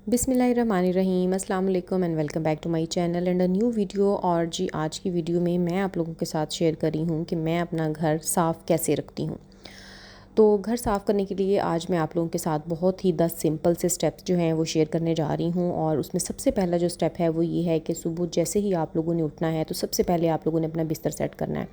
बिस्मिल्लाहिर्रहमानिर्रहीम अस्सलाम वालेकुम and welcome back to my channel and a new video. और जी आज की वीडियो में मैं आप लोगों के साथ शेयर कर रही हूँ कि मैं अपना घर साफ़ कैसे रखती हूँ। तो घर साफ़ करने के लिए आज मैं आप लोगों के साथ बहुत ही 10 सिंपल से स्टेप्स जो हैं वो शेयर करने जा रही हूँ। और उसमें सबसे पहला जो स्टेप है वो ये है कि सुबह जैसे ही आप लोगों ने उठना है तो सबसे पहले आप लोगों ने अपना बिस्तर सेट करना है।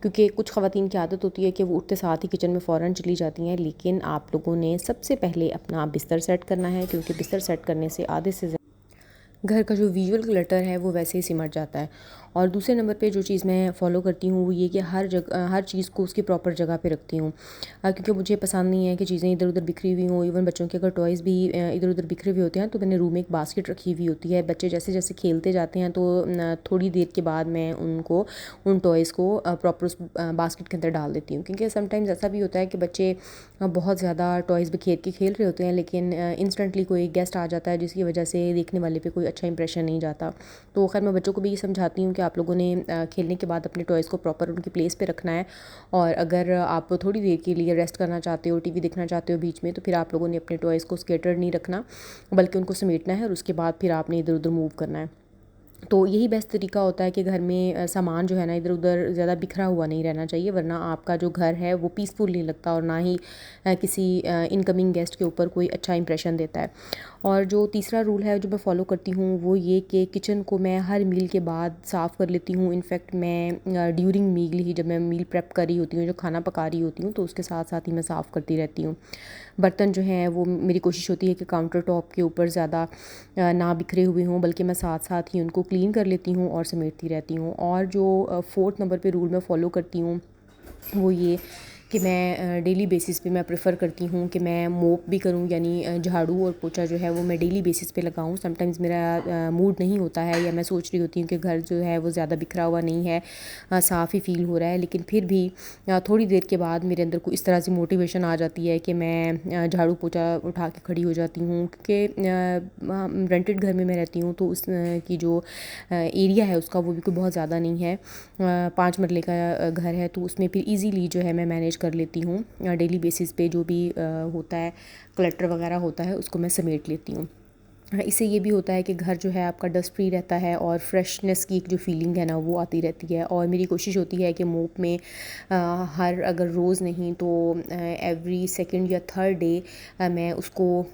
क्योंकि कुछ ख़वातीन की आदत होती है कि वो उठते साथ ही किचन में फ़ौरन चली जाती हैं, लेकिन आप लोगों ने सबसे पहले अपना बिस्तर सेट करना है, क्योंकि बिस्तर सेट करने से आधे से घर का जो विजुअल क्लटर है वो वैसे ही सिमट जाता है। और दूसरे नंबर पे जो चीज़ मैं फ़ॉलो करती हूँ वो ये कि हर चीज़ को उसकी प्रॉपर जगह पे रखती हूँ, क्योंकि मुझे पसंद नहीं है कि चीज़ें इधर उधर बिखरी हुई हों। इवन बच्चों के अगर टॉयज़ भी इधर उधर बिखरे हुए होते हैं तो मैंने रूम में एक बास्केट रखी हुई होती है। बच्चे जैसे जैसे खेलते जाते हैं तो थोड़ी देर के बाद मैं उन टॉयज़ को प्रॉपर उस बास्केट के अंदर डाल देती हूँ। क्योंकि समटाइम्स ऐसा भी होता है कि बच्चे बहुत ज़्यादा टॉयज़ बिखेर के खेल रहे होते हैं, लेकिन इंस्टेंटली कोई गेस्ट आ जाता है जिसकी वजह से देखने वाले पे कोई अच्छा इंप्रेशन नहीं जाता। तो खैर मैं बच्चों को भी ये समझाती हूँ कि आप लोगों ने खेलने के बाद अपने टॉयज़ को प्रॉपर उनकी प्लेस पे रखना है। और अगर आप थोड़ी देर के लिए रेस्ट करना चाहते हो, टीवी देखना चाहते हो बीच में, तो फिर आप लोगों ने अपने टॉयज़ को स्कैटर्ड नहीं रखना, बल्कि उनको समेटना है और उसके बाद फिर आपने इधर उधर मूव करना है। तो यही बेस्ट तरीका होता है कि घर में सामान जो है ना इधर उधर ज़्यादा बिखरा हुआ नहीं रहना चाहिए, वरना आपका जो घर है वो पीसफुल नहीं लगता और ना ही किसी इनकमिंग गेस्ट के ऊपर कोई अच्छा इंप्रेशन देता है। और जो तीसरा रूल है जो मैं फ़ॉलो करती हूँ वो ये कि किचन को मैं हर मील के बाद साफ़ कर लेती हूँ। इनफैक्ट मैं ड्यूरिंग मील ही, जब मैं मील प्रेप कर रही होती हूँ, जो खाना पका रही होती हूँ, तो उसके साथ साथ ही मैं साफ़ करती रहती हूँ। बर्तन जो हैं वो मेरी कोशिश होती है कि काउंटर टॉप के ऊपर ज़्यादा ना बिखरे हुए हों, बल्कि मैं साथ साथ ही उनको क्लीन कर लेती हूँ और समेटती रहती हूँ। और जो फोर्थ नंबर पे रूल मैं फ़ॉलो करती हूँ वो ये कि मैं डेली बेसिस पे मैं प्रेफर करती हूँ कि मैं मोप भी करूँ, यानी झाड़ू और पोछा जो है वो मैं डेली बेसिस पे लगाऊँ। समटाइम्स मेरा मूड नहीं होता है या मैं सोच रही होती हूँ कि घर जो है वो ज़्यादा बिखरा हुआ नहीं है, साफ़ ही फील हो रहा है, लेकिन फिर भी थोड़ी देर के बाद मेरे अंदर कोई इस तरह से मोटिवेशन आ जाती है कि मैं झाड़ू पोछा उठा के खड़ी हो जाती हूँ। क्योंकि रेंटेड घर में मैं रहती हूँ तो उस की जो एरिया है उसका वो भी कोई बहुत ज़्यादा नहीं है। 5 मरले का घर है, तो उसमें फिर इजीली जो है मैं मैनेज कर लेती हूँ। डेली बेसिस पे जो भी होता है, क्लटर वगैरह होता है, उसको मैं समेट लेती हूँ। इससे ये भी होता है कि घर जो है आपका डस्ट फ्री रहता है और फ्रेशनेस की एक जो फीलिंग है ना वो आती रहती है। और मेरी कोशिश होती है कि मोप में हर अगर रोज़ नहीं तो एवरी सेकंड या थर्ड डे मैं उसको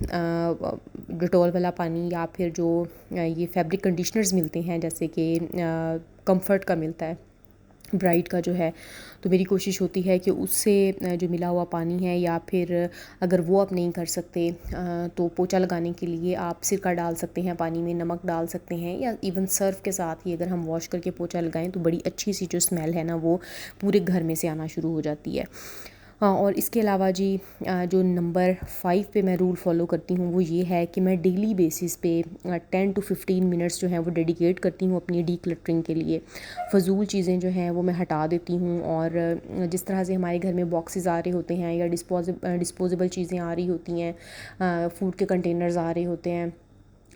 डिटॉल वाला पानी या फिर जो ये फैब्रिक कंडीशनर्स मिलते हैं, जैसे कि कंफर्ट का मिलता है, ब्राइट का जो है, तो मेरी कोशिश होती है कि उससे जो मिला हुआ पानी है, या फिर अगर वो आप नहीं कर सकते तो पोछा लगाने के लिए आप सिरका डाल सकते हैं पानी में, नमक डाल सकते हैं, या इवन सर्फ के साथ ही अगर हम वॉश करके पोछा लगाएं तो बड़ी अच्छी सी जो स्मेल है ना वो पूरे घर में से आना शुरू हो जाती है। और इसके अलावा जी जो नंबर 5 पे मैं रूल फॉलो करती हूँ वो ये है कि मैं डेली बेसिस पे 10 to 15 मिनट्स जो हैं वो डेडिकेट करती हूँ अपनी डीक्लटरिंग के लिए। फ़जूल चीज़ें जो हैं वो मैं हटा देती हूँ। और जिस तरह से हमारे घर में बॉक्सेस आ रहे होते हैं या डिस्पोजेबल चीज़ें आ रही होती हैं, फूड के कंटेनर्स आ रहे होते हैं,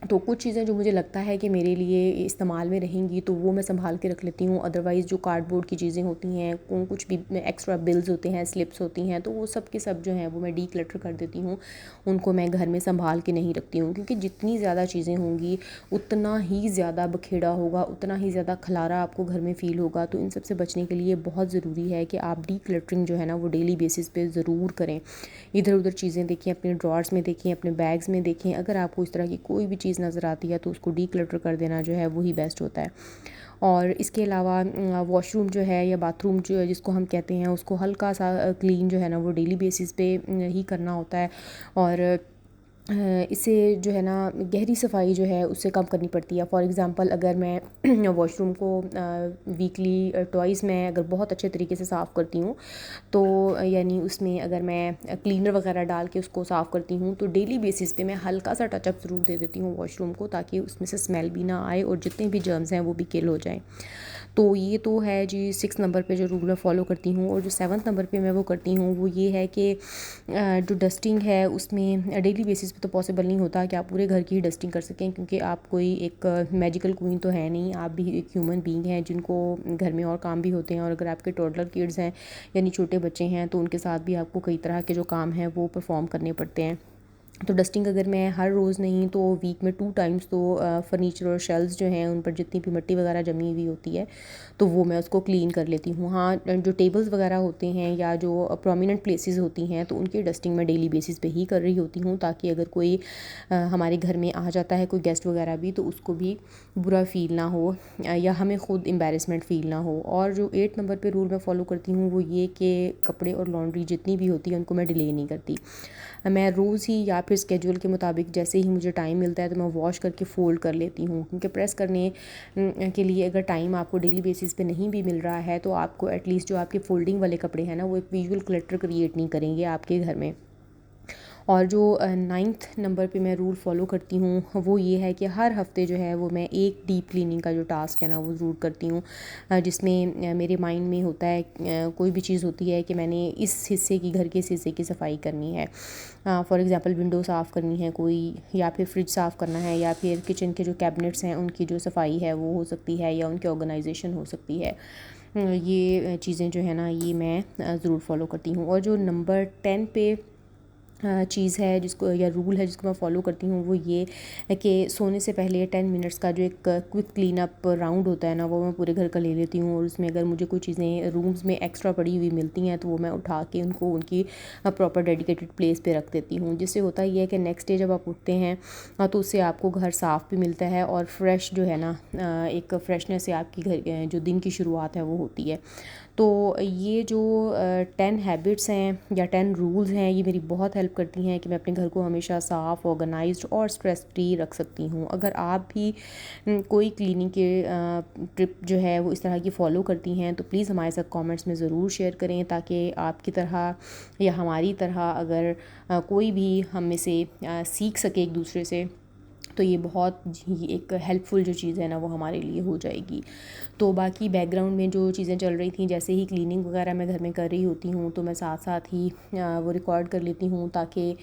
तो कुछ चीज़ें जो मुझे लगता है कि मेरे लिए इस्तेमाल में रहेंगी तो वो मैं संभाल के रख लेती हूँ। अदरवाइज़ जो कार्डबोर्ड की चीज़ें होती हैं, कुछ भी एक्स्ट्रा बिल्स होते हैं, स्लिप्स होती हैं, तो वो सब के सब जो हैं वो मैं डीक्लटर कर देती हूँ। उनको मैं घर में संभाल के नहीं रखती हूँ, क्योंकि जितनी ज़्यादा चीज़ें होंगी उतना ही ज़्यादा बखेड़ा होगा, उतना ही ज़्यादा खलारा आपको घर में फ़ील होगा। तो इन सब से बचने के लिए बहुत ज़रूरी है कि आप डीक्लटरिंग जो है ना वो डेली बेसिस पे ज़रूर करें। इधर उधर चीज़ें देखें, अपने ड्रॉर्स में देखें, अपने बैग्स में देखें, अगर आपको इस तरह की कोई भी चीज़ नज़र आती है तो उसको डीक्लटर कर देना जो है वही बेस्ट होता है। और इसके अलावा वॉशरूम जो है या बाथरूम जो है जिसको हम कहते हैं, उसको हल्का सा क्लीन जो है ना वो डेली बेसिस पे ही करना होता है। और इससे जो है ना गहरी सफाई जो है उससे कम करनी पड़ती है। फॉर एग्ज़ाम्पल अगर मैं वॉशरूम को वीकली ट्वाइस मैं अगर बहुत अच्छे तरीके से साफ़ करती हूँ, तो यानी उसमें अगर मैं क्लीनर वगैरह डाल के उसको साफ़ करती हूँ, तो डेली बेसिस पे मैं हल्का सा टचअप ज़रूर दे देती हूँ वॉशरूम को, ताकि उसमें से स्मेल भी ना आए और जितने भी जर्म्स हैं वो भी किल हो जाएं। तो ये तो है जी 6 नंबर पे जो रूल मैं फ़ॉलो करती हूँ। और जो 7th नंबर पे मैं वो करती हूँ वो ये है कि जो डस्टिंग है उसमें डेली बेसिस पे तो पॉसिबल नहीं होता कि आप पूरे घर की ही डस्टिंग कर सकें, क्योंकि आप कोई एक मैजिकल क्वीन तो है नहीं, आप भी एक ह्यूमन बीइंग हैं जिनको घर में और काम भी होते हैं। और अगर आपके टॉडलर किड्स हैं यानी छोटे बच्चे हैं तो उनके साथ भी आपको कई तरह के जो काम हैं वो परफॉर्म करने पड़ते हैं। तो डस्टिंग अगर मैं हर रोज़ नहीं तो वीक में 2 टाइम्स तो फर्नीचर और शेल्व्स जो हैं उन पर जितनी भी मिट्टी वगैरह जमी हुई होती है तो वो मैं उसको क्लीन कर लेती हूँ। हाँ, जो टेबल्स वगैरह होते हैं या जो प्रोमिनेंट प्लेसेस होती हैं तो उनकी डस्टिंग मैं डेली बेसिस पे ही कर रही होती हूँ, ताकि अगर कोई हमारे घर में आ जाता है कोई गेस्ट वगैरह भी, तो उसको भी बुरा फ़ील ना हो या हमें ख़ुद एम्बैरेसमेंट फ़ील ना हो। और जो 8 नंबर पे रूल मैं फ़ॉलो करती हूँ वो ये कि कपड़े और लॉन्ड्री जितनी भी होती है उनको मैं डिले नहीं करती। मैं रोज़ ही या फिर स्केड्यूल के मुताबिक जैसे ही मुझे टाइम मिलता है तो मैं वॉश करके फ़ोल्ड कर लेती हूँ, क्योंकि प्रेस करने के लिए अगर टाइम आपको डेली बेसिस पे नहीं भी मिल रहा है तो आपको एटलीस्ट जो आपके फ़ोल्डिंग वाले कपड़े हैं ना वो एक विजुअल क्लटर क्रिएट नहीं करेंगे आपके घर में। और जो 9th नंबर पे मैं रूल फ़ॉलो करती हूँ वो ये है कि हर हफ़्ते जो है वो मैं एक डीप क्लीनिंग का जो टास्क है ना वो ज़रूर करती हूँ, जिसमें मेरे माइंड में होता है कोई भी चीज़ होती है कि मैंने इस हिस्से की, घर के इस हिस्से की सफाई करनी है। फॉर एग्ज़ाम्पल विंडो साफ़ करनी है कोई, या फिर फ्रिज साफ़ करना है, या फिर किचन के जो कैबिनेट्स हैं उनकी जो सफाई है वो हो सकती है, या उनकी ऑर्गेनाइजेशन हो सकती है। ये चीज़ें जो है ना ये मैं ज़रूर फ़ॉलो करती हूँ। और जो नंबर 10 पे चीज़ है जिसको, या रूल है जिसको मैं फ़ॉलो करती हूँ वो ये है कि सोने से पहले 10 मिनट्स का जो एक क्विक क्लीन अप राउंड होता है ना वो मैं पूरे घर का ले लेती हूँ। और उसमें अगर मुझे कोई चीज़ें रूम्स में एक्स्ट्रा पड़ी हुई मिलती हैं तो वो मैं उठा के उनको उनकी प्रॉपर डेडिकेटेड प्लेस पे रख देती हूँ, जिससे होता ये है कि नेक्स्ट डे जब आप उठते हैं तो उससे आपको घर साफ़ भी मिलता है और फ्रेश जो है ना एक फ्रेशनेस से आपकी घर जो दिन की शुरुआत है वो होती है। तो ये जो 10 हैबिट्स हैं या 10 रूल्स हैं ये मेरी बहुत हेल्प करती हैं कि मैं अपने घर को हमेशा साफ़, ऑर्गेनाइज्ड और स्ट्रेस फ्री रख सकती हूँ। अगर आप भी कोई क्लीनिंग के ट्रिप जो है वो इस तरह की फ़ॉलो करती हैं तो प्लीज़ हमारे साथ कमेंट्स में ज़रूर शेयर करें, ताकि आपकी तरह या हमारी तरह अगर कोई भी हम में से सीख सके एक दूसरे से, तो ये बहुत ही एक हेल्पफुल जो चीज़ है ना वो हमारे लिए हो जाएगी। तो बाकी बैकग्राउंड में जो चीज़ें चल रही थी, जैसे ही क्लीनिंग वगैरह मैं घर में कर रही होती हूँ तो मैं साथ साथ ही वो रिकॉर्ड कर लेती हूँ, ताकि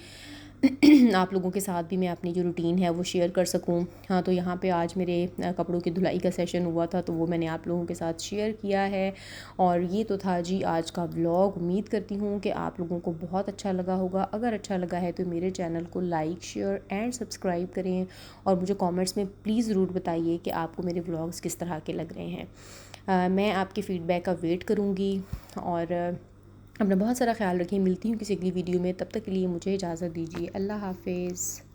आप लोगों के साथ भी मैं अपनी जो रूटीन है वो शेयर कर सकूँ। हाँ, तो यहाँ पे आज मेरे कपड़ों की धुलाई का सेशन हुआ था तो वो मैंने आप लोगों के साथ शेयर किया है। और ये तो था जी आज का व्लॉग। उम्मीद करती हूँ कि आप लोगों को बहुत अच्छा लगा होगा। अगर अच्छा लगा है तो मेरे चैनल को लाइक, शेयर एंड सब्सक्राइब करें, और मुझे कमेंट्स में प्लीज़ ज़रूर बताइए कि आपको मेरे व्लॉग्स किस तरह के लग रहे हैं। मैं आपके फ़ीडबैक का वेट करूँगी। और अपना बहुत सारा ख्याल रखिए। मिलती हूँ किसी अगली वीडियो में, तब तक के लिए मुझे इजाज़त दीजिए। अल्लाह हाफ़िज़।